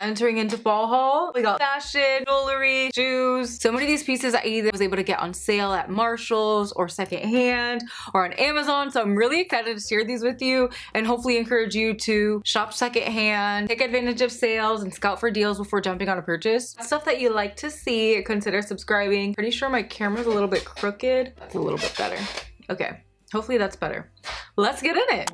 Entering into fall haul, we got fashion, jewelry, shoes. So many of these pieces I either was able to get on sale at Marshall's or secondhand or on Amazon. So I'm really excited to share these with you and hopefully encourage you to shop secondhand, take advantage of sales, and scout for deals before jumping on a purchase. Stuff that you like to see, consider subscribing. Pretty sure my camera's a little bit crooked. That's a little bit better. Okay, hopefully that's better. Let's get in it.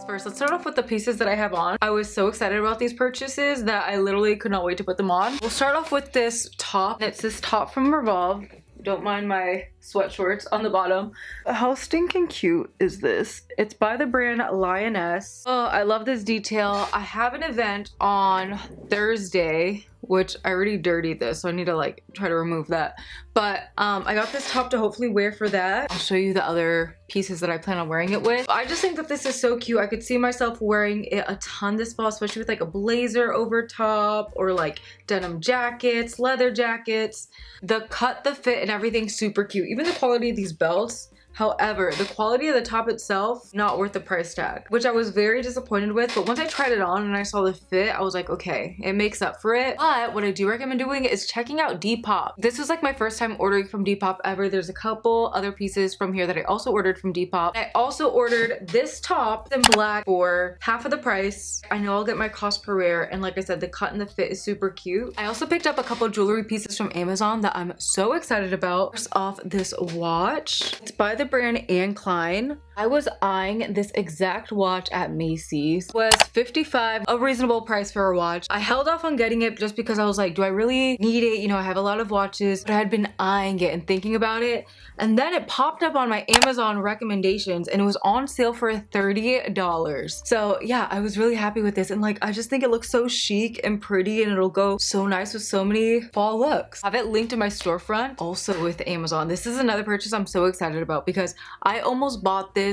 First, let's start off with the pieces that I have on. I was so excited about these purchases that I literally could not wait to put them on. We'll start off with this top. It's this top from Revolve. Don't mind my sweat shorts on the bottom. How stinking cute is this? It's by the brand Lioness. Oh, I love this detail. I have an event on Thursday, which I already dirtied this, so I need to like try to remove that. But I got this top to hopefully wear for that. I'll show you the other pieces that I plan on wearing it with. I just think that this is so cute. I could see myself wearing it a ton this fall, especially with like a blazer over top or like denim jackets, leather jackets. The cut, the fit, and everything's super cute. Even the quality of these belts. However, the quality of the top itself, not worth the price tag, which I was very disappointed with. But once I tried it on and I saw the fit, I was like, okay, it makes up for it. But what I do recommend doing is checking out Depop. This was like my first time ordering from Depop ever. There's a couple other pieces from here that I also ordered from Depop. I also ordered this top in black for half of the price. I know I'll get my cost per wear. And like I said, the cut and the fit is super cute. I also picked up a couple jewelry pieces from Amazon that I'm so excited about. First off, this watch. It's by the brand Anne Klein. I was eyeing this exact watch at Macy's. It was $55, a reasonable price for a watch. I held off on getting it just because I was like, do I really need it? You know, I have a lot of watches, but I had been eyeing it and thinking about it. And then it popped up on my Amazon recommendations and it was on sale for $30. So yeah, I was really happy with this. And like, I just think it looks so chic and pretty and it'll go so nice with so many fall looks. I have it linked in my storefront also with Amazon. This is another purchase I'm so excited about because I almost bought this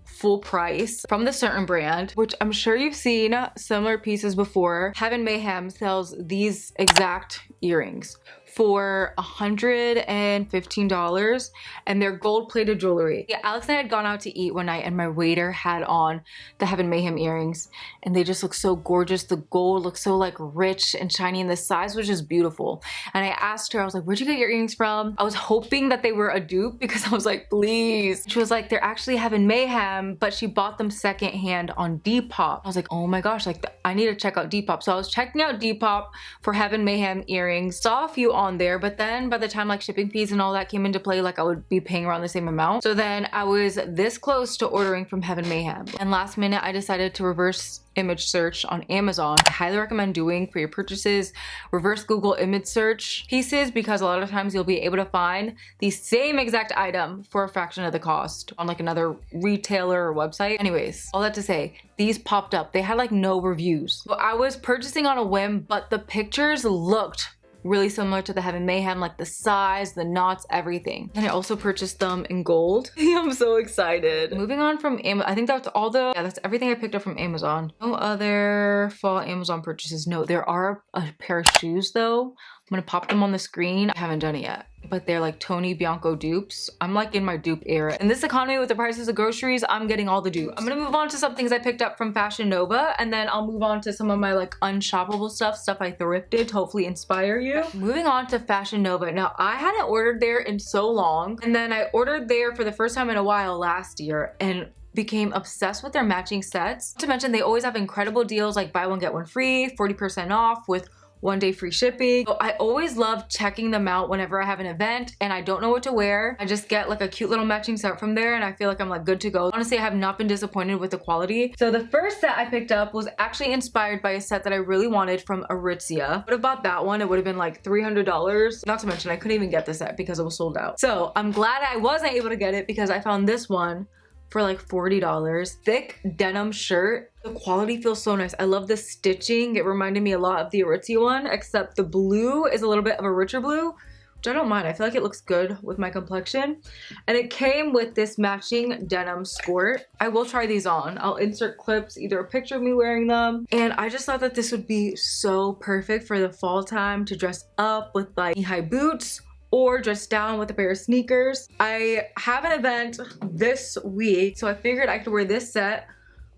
full price from the certain brand, which I'm sure you've seen similar pieces before. Heaven Mayhem sells these exact earrings for $115 and they're gold-plated jewelry. Yeah, Alex and I had gone out to eat one night and my waiter had on the Heaven Mayhem earrings and they just look so gorgeous. The gold looks so like rich and shiny and the size was just beautiful. And I asked her, I was like, where'd you get your earrings from? I was hoping that they were a dupe because I was like, please. She was like, they're actually Heaven Mayhem, but she bought them secondhand on Depop. I was like, oh my gosh, like I need to check out Depop. So I was checking out Depop for Heaven Mayhem earrings, saw a few on there, but then by the time like shipping fees and all that came into play, like I would be paying around the same amount. So then I was this close to ordering from Heaven Mayhem. And last minute I decided to reverse image search on Amazon. I highly recommend doing for your purchases, reverse Google image search pieces because a lot of times you'll be able to find the same exact item for a fraction of the cost on like another retailer or website. Anyways, all that to say, these popped up. They had like no reviews. So I was purchasing on a whim, but the pictures looked really similar to the Heaven Mayhem, like the size, the knots, everything. And I also purchased them in gold. I'm so excited. Moving on from Amazon, I think that's all that's everything I picked up from Amazon. No other fall Amazon purchases. No, there are a pair of shoes though. I'm gonna pop them on the screen. I haven't done it yet, but they're like Tony Bianco dupes. I'm like in my dupe era. In this economy with the prices of groceries, I'm getting all the dupes. I'm gonna move on to some things I picked up from Fashion Nova, and then I'll move on to some of my like unshoppable stuff I thrifted to hopefully inspire you. Moving on to Fashion Nova. Now, I hadn't ordered there in so long, and then I ordered there for the first time in a while last year, and became obsessed with their matching sets. Not to mention, they always have incredible deals like buy one, get one free, 40% off with 1 day free shipping. So I always love checking them out whenever I have an event and I don't know what to wear. I just get like a cute little matching set from there and I feel like I'm like good to go. Honestly, I have not been disappointed with the quality. So the first set I picked up was actually inspired by a set that I really wanted from Aritzia. Would have bought that one, it would have been like $300. Not to mention I couldn't even get the set because it was sold out. So I'm glad I wasn't able to get it because I found this one for like $40. Thick denim shirt. The quality feels so nice. I love the stitching. It reminded me a lot of the Aritzia one, except the blue is a little bit of a richer blue, which I don't mind. I feel like it looks good with my complexion. And it came with this matching denim skirt. I will try these on. I'll insert clips, either a picture of me wearing them. And I just thought that this would be so perfect for the fall time to dress up with like knee-high boots or dress down with a pair of sneakers. I have an event this week, so I figured I could wear this set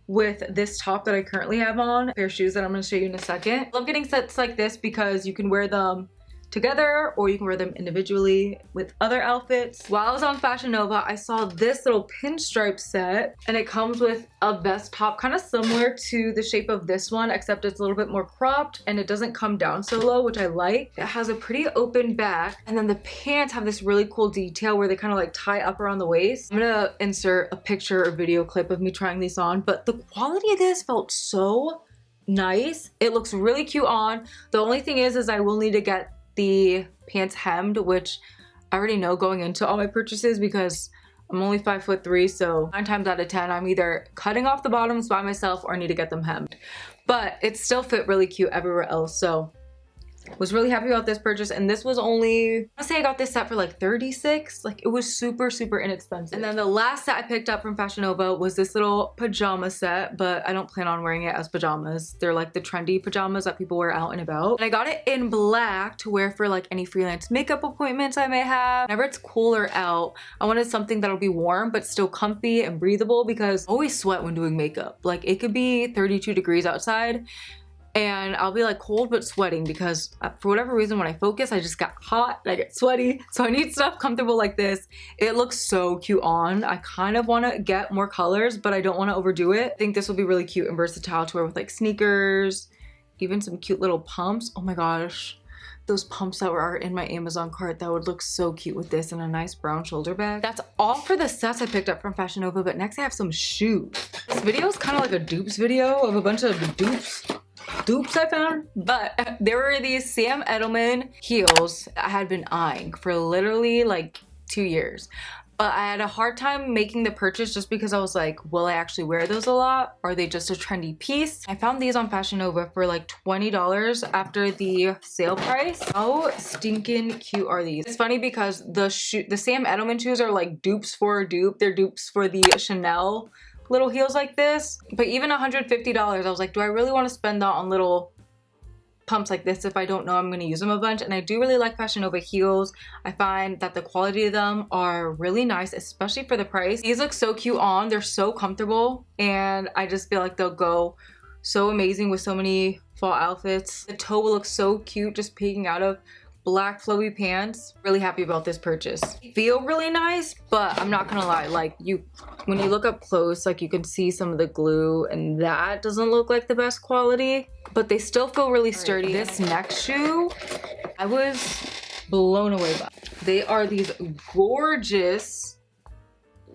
with this top that I currently have on, a pair of shoes that I'm going to show you in a second. I love getting sets like this because you can wear them together or you can wear them individually with other outfits. While I was on Fashion Nova, I saw this little pinstripe set and it comes with a vest top kind of similar to the shape of this one, except it's a little bit more cropped and it doesn't come down so low, which I like. It has a pretty open back, and then the pants have this really cool detail where they kind of like tie up around the waist. I'm gonna insert a picture or video clip of me trying these on, but the quality of this felt so nice. It looks really cute on. The only thing is I will need to get the pants hemmed, which I already know going into all my purchases because I'm only 5'3", so 9 times out of 10 I'm either cutting off the bottoms by myself or I need to get them hemmed. But it still fit really cute everywhere else, so was really happy about this purchase. And this was only, I say I got this set for like $36. Like, it was super inexpensive. And then the last set I picked up from Fashion Nova was this little pajama set, but I don't plan on wearing it as pajamas. They're like the trendy pajamas that people wear out and about. And I got it in black to wear for like any freelance makeup appointments I may have. Whenever it's cooler out, I wanted something that'll be warm but still comfy and breathable because I always sweat when doing makeup. Like, it could be 32 degrees outside and I'll be like cold but sweating because for whatever reason when I focus I just got hot and I get sweaty. So I need stuff comfortable like this. It looks so cute on. I kind of want to get more colors but I don't want to overdo it. I think this will be really cute and versatile to wear with like sneakers, even some cute little pumps. Oh my gosh, those pumps that were in my Amazon cart, that would look so cute with this and a nice brown shoulder bag. That's all for the sets I picked up from Fashion Nova, but next I have some shoes. This video is kind of like a dupes video of a bunch of dupes I found, but there were these Sam Edelman heels I had been eyeing for literally like 2 years, but I had a hard time making the purchase just because I was like, will I actually wear those a lot? Are they just a trendy piece? I found these on Fashion Nova for like $20 after the sale price. How stinking cute are these? It's funny because the Sam Edelman shoes are like dupes for a dupe. They're dupes for the Chanel little heels like this, but even $150, I was like, do I really want to spend that on little pumps like this if I don't know I'm going to use them a bunch? And I do really like Fashion Nova heels. I find that the quality of them are really nice, especially for the price. These look so cute on. They're so comfortable and I just feel like they'll go so amazing with so many fall outfits. The toe will look so cute just peeking out of black flowy pants. Really happy about this purchase. They feel really nice, but I'm not gonna lie, like when you look up close, like you can see some of the glue and that doesn't look like the best quality, but they still feel really sturdy. This next shoe, I was blown away by. They are these gorgeous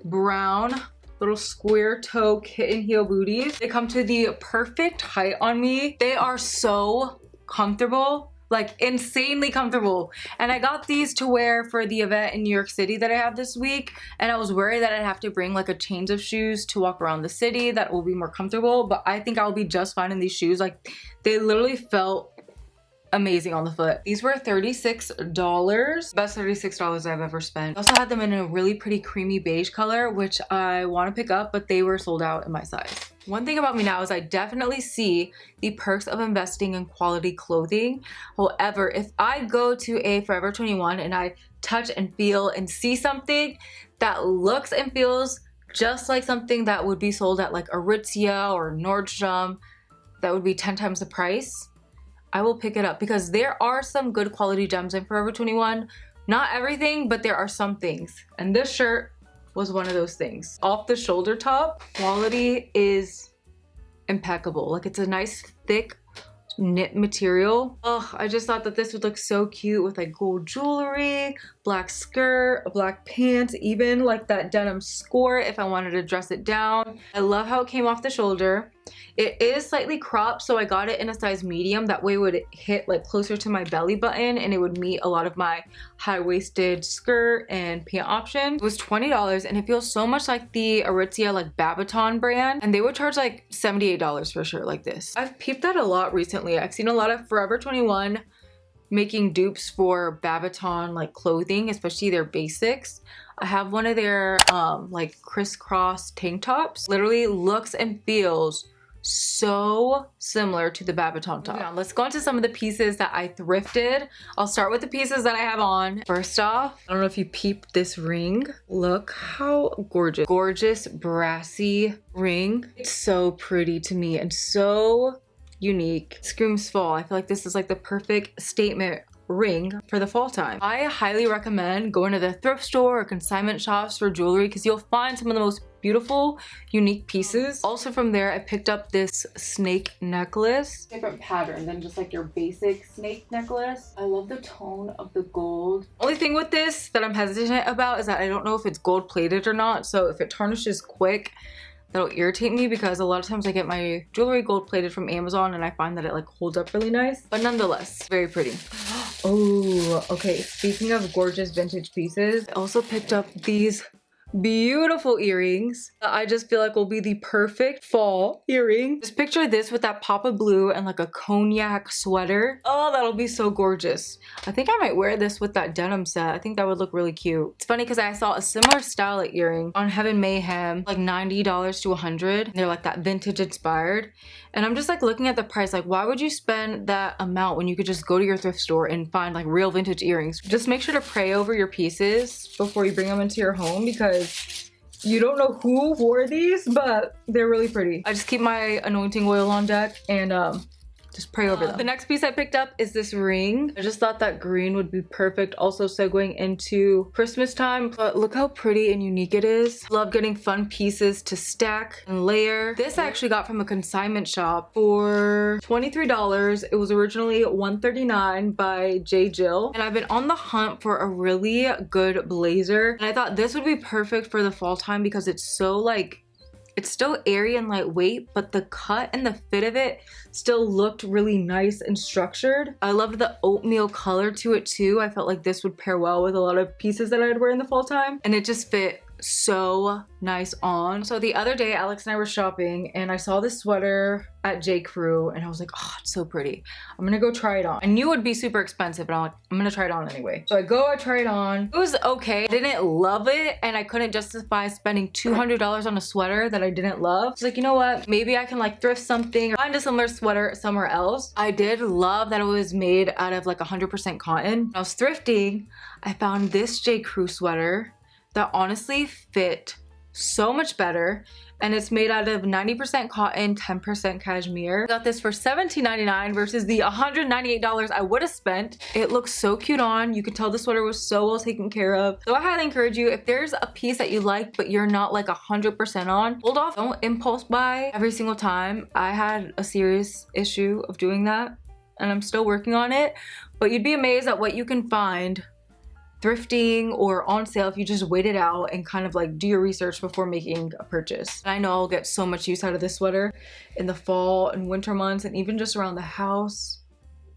brown little square toe kitten heel booties. They come to the perfect height on me. They are so comfortable, like insanely comfortable. And I got these to wear for the event in New York City that I have this week, and I was worried that I'd have to bring like a change of shoes to walk around the city that will be more comfortable, but I think I'll be just fine in these shoes. Like, they literally felt amazing on the foot. These were $36. Best $36 I've ever spent. I also had them in a really pretty creamy beige color, which I want to pick up, but they were sold out in my size. One thing about me now is I definitely see the perks of investing in quality clothing. However, if I go to a Forever 21 and I touch and feel and see something that looks and feels just like something that would be sold at like Aritzia or Nordstrom, that would be 10 times the price, I will pick it up because there are some good quality gems in Forever 21. Not everything, but there are some things. And this shirt was one of those things. Off the shoulder top, quality is impeccable. Like, it's a nice thick knit material. Oh, I just thought that this would look so cute with like gold jewelry, black skirt, black pants, even like that denim skirt if I wanted to dress it down. I love how it came off the shoulder. It is slightly cropped, so I got it in a size medium. That way it would hit like closer to my belly button and it would meet a lot of my high-waisted skirt and pant options. It was $20 and it feels so much like the Aritzia like Babaton brand, and they would charge like $78 for a shirt like this. I've peeped that a lot recently. I've seen a lot of Forever 21 making dupes for Babaton like clothing, especially their basics. I have one of their like crisscross tank tops. Literally looks and feels so similar to the Babaton top. Now, let's go into some of the pieces that I thrifted. I'll start with the pieces that I have on. First off, I don't know if you peeped this ring. Look how gorgeous. Gorgeous brassy ring. It's so pretty to me and so unique. Screams fall. I feel like this is like the perfect statement ring for the fall time. I highly recommend going to the thrift store or consignment shops for jewelry because you'll find some of the most beautiful, unique pieces. Also from there, I picked up this snake necklace. Different pattern than just like your basic snake necklace. I love the tone of the gold. Only thing with this that I'm hesitant about is that I don't know if it's gold plated or not. So if it tarnishes quick, that'll irritate me because a lot of times I get my jewelry gold plated from Amazon and I find that it like holds up really nice. But nonetheless, very pretty. Oh, okay. Speaking of gorgeous vintage pieces, I also picked up these beautiful earrings that I just feel like will be the perfect fall earring. Just picture this with that pop of blue and like a cognac sweater. Oh, that'll be so gorgeous. I think I might wear this with that denim set. I think that would look really cute. It's funny because I saw a similar style of earring on Heaven Mayhem, like $90 to $100. They're like that vintage inspired. And I'm just like looking at the price, like why would you spend that amount when you could just go to your thrift store and find like real vintage earrings? Just make sure to pray over your pieces before you bring them into your home because you don't know who wore these, but they're really pretty. I just keep my anointing oil on deck and just pray over them. The next piece I picked up is this ring. I just thought that green would be perfect, also segueing into Christmas time. But look how pretty and unique it is. Love getting fun pieces to stack and layer. This I actually got from a consignment shop for $23. It was originally $139 by J. Jill. And I've been on the hunt for a really good blazer. And I thought this would be perfect for the fall time because it's so like, it's still airy and lightweight, but the cut and the fit of it still looked really nice and structured. I loved the oatmeal color to it too. I felt like this would pair well with a lot of pieces that I'd wear in the fall time. And it just fit so nice on. So the other day, Alex and I were shopping and I saw this sweater at J. Crew and I was like, oh, it's so pretty. I'm gonna go try it on. I knew it would be super expensive, but I'm like, I'm gonna try it on anyway. So I try it on. It was okay. I didn't love it and I couldn't justify spending $200 on a sweater that I didn't love. I was like, you know what? Maybe I can like thrift something, find a similar sweater somewhere else. I did love that it was made out of like 100% cotton. When I was thrifting, I found this J. Crew sweater that honestly fit so much better, and it's made out of 90% cotton, 10% cashmere. Got this for $17.99 versus the $198 I would have spent. It looks so cute on. You could tell the sweater was so well taken care of. So I highly encourage you, if there's a piece that you like but you're not like 100% on, hold off. Don't impulse buy every single time. I had a serious issue of doing that and I'm still working on it, but you'd be amazed at what you can find thrifting or on sale if you just wait it out and kind of like do your research before making a purchase. And I know I'll get so much use out of this sweater in the fall and winter months and even just around the house.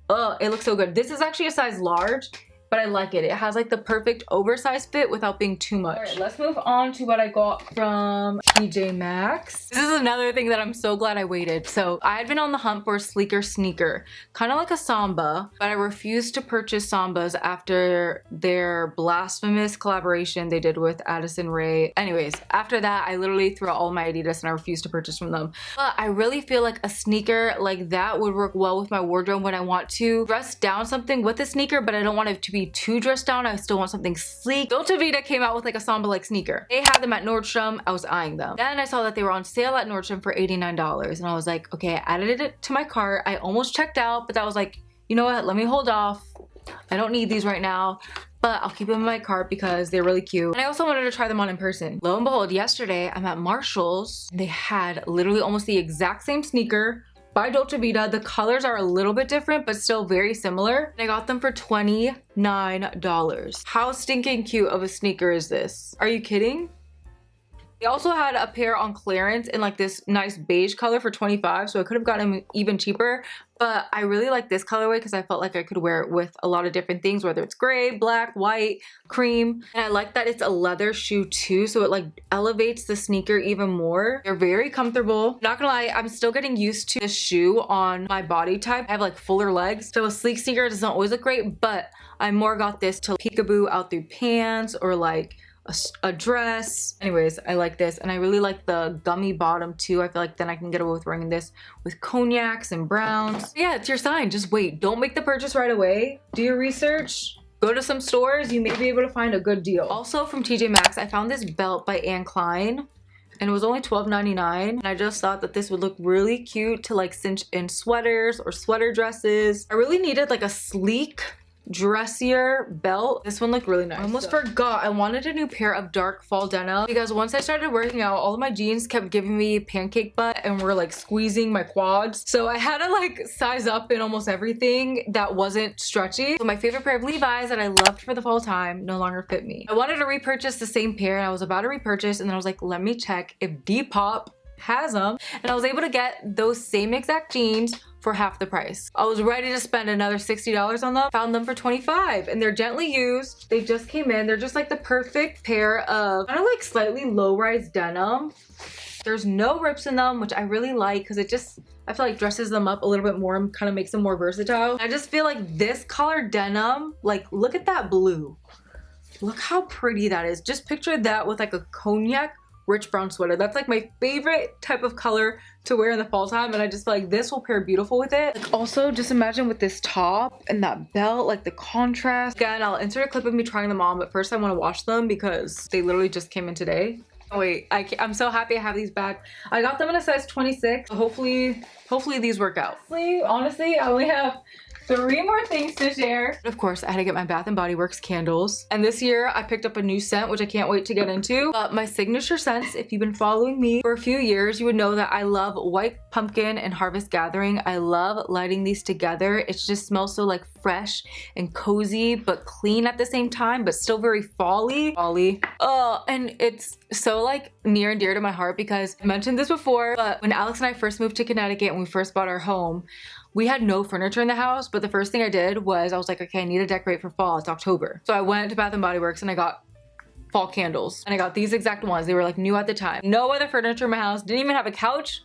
Oh, it looks so good. This is actually a size large, but I like it. It has like the perfect oversized fit without being too much. All right, let's move on to what I got from TJ Maxx. This is another thing that I'm so glad I waited. So I had been on the hunt for a sleeker sneaker, kind of like a Samba, but I refused to purchase Sambas after their blasphemous collaboration they did with Addison Rae. Anyways, after that, I literally threw out all my Adidas and I refused to purchase from them. But I really feel like a sneaker like that would work well with my wardrobe when I want to dress down something with a sneaker, but I don't want it to be too dressed down. I still want something sleek. Dolce Vita came out with like a Samba-like sneaker. They had them at Nordstrom. I was eyeing them. Then I saw that they were on sale at Nordstrom for $89 and I was like, okay, I added it to my cart. I almost checked out, but I was like, you know what? Let me hold off. I don't need these right now, but I'll keep them in my cart because they're really cute. And I also wanted to try them on in person. Lo and behold, yesterday I'm at Marshall's. They had literally almost the exact same sneaker by Dolce Vita. The colors are a little bit different, but still very similar. And I got them for $29. How stinking cute of a sneaker is this? Are you kidding? They also had a pair on clearance in like this nice beige color for $25, so I could have gotten them even cheaper. But I really like this colorway because I felt like I could wear it with a lot of different things, whether it's gray, black, white, cream. And I like that it's a leather shoe too, so it like elevates the sneaker even more. They're very comfortable. Not gonna lie, I'm still getting used to the shoe on my body type. I have like fuller legs, so a sleek sneaker doesn't always look great, but I more got this to peekaboo out through pants or like a dress. Anyways, I like this, and I really like the gummy bottom too. I feel like then I can get away with wearing this with cognacs and browns. Yeah, it's your sign. Just wait. Don't make the purchase right away. Do your research. Go to some stores. You may be able to find a good deal. Also from TJ Maxx, I found this belt by Anne Klein, and it was only $12.99. And I just thought that this would look really cute to like cinch in sweaters or sweater dresses. I really needed like a sleek, dressier belt. This one looked really nice. I almost forgot, I wanted a new pair of dark fall denim because once I started working out, all of my jeans kept giving me pancake butt and were like squeezing my quads. So I had to like size up in almost everything that wasn't stretchy. So my favorite pair of Levi's that I loved for the fall time no longer fit me. I wanted to repurchase the same pair, and I was about to repurchase, and then I was like, let me check if Depop has them, and I was able to get those same exact jeans for half the price. I was ready to spend another $60 on them. Found them for $25, and they're gently used. They just came in. They're just like the perfect pair of kind of like slightly low-rise denim. There's no rips in them, which I really like because it just, I feel like dresses them up a little bit more and kind of makes them more versatile. I just feel like this color denim, like look at that blue. Look how pretty that is. Just picture that with like a cognac rich brown sweater. That's like my favorite type of color to wear in the fall time, and I just feel like this will pair beautiful with it. Like also just imagine with this top and that belt, like the contrast. Again, I'll insert a clip of me trying them on, but first I want to wash them because they literally just came in today. Oh wait, I'm so happy I have these back. I got them in a size 26. So hopefully these work out. Honestly, I only have 3 more things to share. Of course, I had to get my Bath & Body Works candles. And this year, I picked up a new scent, which I can't wait to get into. My signature scents, if you've been following me for a few years, you would know that I love White Pumpkin and Harvest Gathering. I love lighting these together. It just smells so like fresh and cozy, but clean at the same time, but still very fall-y. Oh, and it's so like near and dear to my heart because I mentioned this before, but when Alex and I first moved to Connecticut and we first bought our home, we had no furniture in the house, but the first thing I did was I was like, okay, I need to decorate for fall. It's October. So I went to Bath & Body Works and I got fall candles. And I got these exact ones. They were like new at the time. No other furniture in my house. Didn't even have a couch,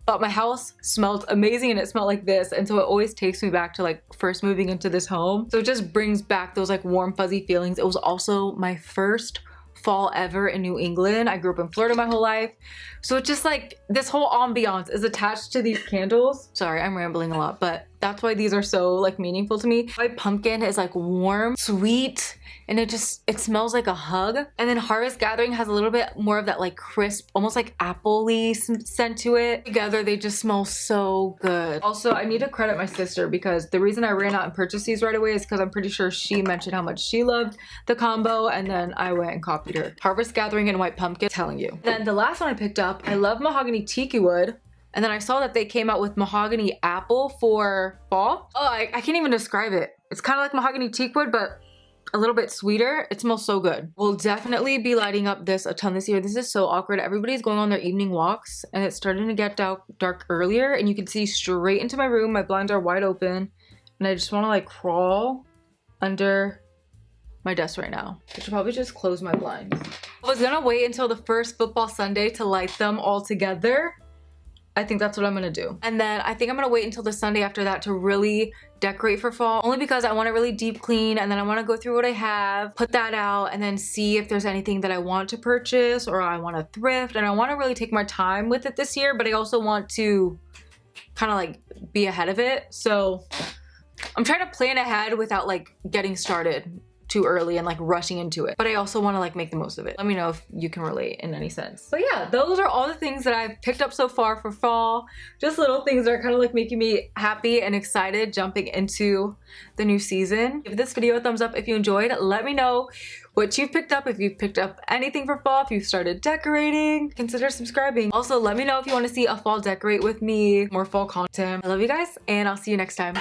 but my house smelled amazing and it smelled like this. And so it always takes me back to like first moving into this home. So it just brings back those like warm, fuzzy feelings. It was also my first fall ever in New England. I grew up in Florida my whole life. So it's just like this whole ambiance is attached to these candles. Sorry, I'm rambling a lot, but that's why these are so like meaningful to me. White Pumpkin is like warm, sweet, and it smells like a hug. And then Harvest Gathering has a little bit more of that like crisp, almost like apple-y scent to it. Together, they just smell so good. Also, I need to credit my sister because the reason I ran out and purchased these right away is because I'm pretty sure she mentioned how much she loved the combo, and then I went and copied her. Harvest Gathering and White Pumpkin, telling you. Then the last one I picked up, I love Mahogany Tiki Wood. And then I saw that they came out with Mahogany Apple for fall. Oh, I can't even describe it. It's kind of like Mahogany Teak Wood, but a little bit sweeter. It smells so good. We'll definitely be lighting up this a ton this year. This is so awkward. Everybody's going on their evening walks and it's starting to get dark earlier, and you can see straight into my room. My blinds are wide open and I just want to like crawl under my desk right now. I should probably just close my blinds. I was gonna wait until the first football Sunday to light them all together. I think that's what I'm gonna do. And then I think I'm gonna wait until the Sunday after that to really decorate for fall, only because I want to really deep clean, and then I want to go through what I have, put that out, and then see if there's anything that I want to purchase or I want to thrift. And I want to really take my time with it this year, but I also want to kind of like be ahead of it. So I'm trying to plan ahead without like getting started too early and like rushing into it, but I also want to like make the most of it. Let me know if you can relate in any sense. But yeah, those are all the things that I've picked up so far for fall. Just little things that are kind of like making me happy and excited jumping into the new season. Give this video a thumbs up if you enjoyed. Let me know what you've picked up, if you've picked up anything for fall, if you've started decorating. Consider subscribing. Also, let me know if you want to see a fall decorate with me, more fall content. I love you guys, and I'll see you next time.